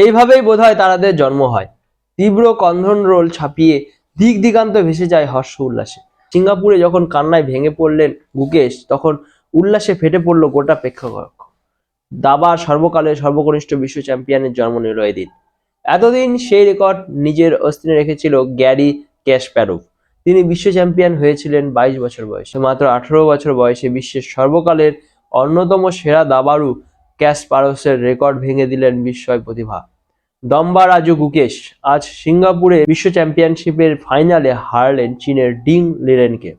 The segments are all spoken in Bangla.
এইভাবেই বোধহয় তারাদের জন্ম হয়। তীব্র কন্ধন রোল ছাপিয়ে দিক দিগান্ত ভেসে যায় হর্ষ উল্লাসে। সিঙ্গাপুরে যখন কান্নায় ভেঙে পড়লেন গুকেশ, তখন উল্লাসে ফেটে পড়ল গোটা প্রেক্ষাগৃহ। দাবার সর্বকালের সর্বকনিষ্ঠ বিশ্ব চ্যাম্পিয়নের জন্ম নিল এদিন। এতদিন সেই রেকর্ড নিজের অস্তিনে রেখেছিল গ্যারি ক্যাসপারোভ। তিনি বিশ্ব চ্যাম্পিয়ন হয়েছিলেন 22 বছর বয়সে। মাত্র 18 বছর বয়সে বিশ্বের সর্বকালের অন্যতম সেরা দাবাড়ু ক্যাসপারোভের রেকর্ড ভেঙে দিলেন বিস্ময় প্রতিভা দম্বা রাজু গুকেশ। আজ সিঙ্গাপুরে বিশ্ব চ্যাম্পিয়নশিপের ফাইনালে হারলেন চীনের ডিং লিরেনকে।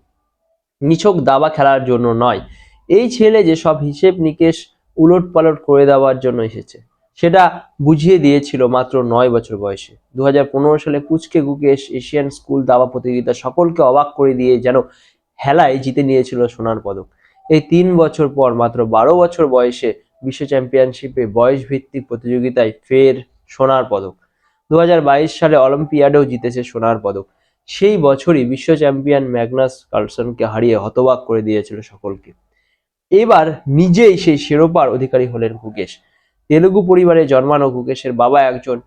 নিছক দাবা খেলার জন্য নয়, এই ছেলে যে সব হিসেব নিকেশ উলটপালট করে দেওয়ার জন্য এসেছে সেটা বুঝিয়ে দিয়েছিল মাত্র 9 বছর বয়সে। 2015 সালে পুচকে গুকেশ এশিয়ান স্কুল দাবা প্রতিযোগিতা সকলকে অবাক করে দিয়ে যেন হেলায় জিতে নিয়েছিল সোনার পদক। এই 3 বছর পর মাত্র 12 বছর বয়সে বিশ্ব চ্যাম্পিয়নশিপে বয়স ভিত্তিক প্রতিযোগিতায় ফের সোনার পদক। 2022 সালে অলিম্পিয়াডেও জিতেছে সোনার পদক। সেই বছরই বিশ্ব চ্যাম্পিয়ন ম্যাগনাস কার্লসনকে হারিয়ে হতবাক করে দিয়েছিল সকলকে। এবার নিজেই সেই শিরোপার অধিকারী হলেন গুকেশ। তেলুগু পরিবারে জন্মানো গুকেশের বাবা একজন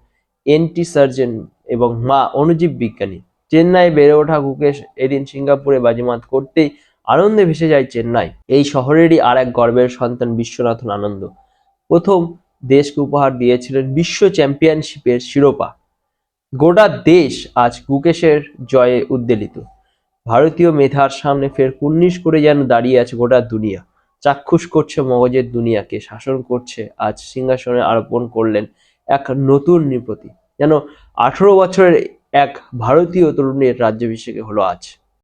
এনটি সার্জন এবং মা অণুজীব বিজ্ঞানী। চেন্নাই বেড়ে ওঠা গুকেশ এদিন সিঙ্গাপুরে বাজিমাত করতেই আনন্দে ভেসে যায় চেন্নাই। এই শহরেরই আর এক গর্বের সন্তান বিশ্বনাথন আনন্দ প্রথম দেশকে উপহার দিয়েছিলেন বিশ্ব চ্যাম্পিয়নশিপের শিরোপা। গোটা দেশ আজ গুকেশের জয়ে উদ্বেলিত। ভারতীয় মেধার সামনে ফের কুর্নিশ করে যেন দাঁড়িয়ে আছে গোটা দুনিয়া। চাক্ষুষ করছে মগজের দুনিয়াকে, শাসন করছে। আজ সিংহাসনে আরোপণ করলেন এক নতুন নৃপতি। যেন 18 বছরের এক ভারতীয় তরুণীর রাজ্যাভিষেকে হলো আজ।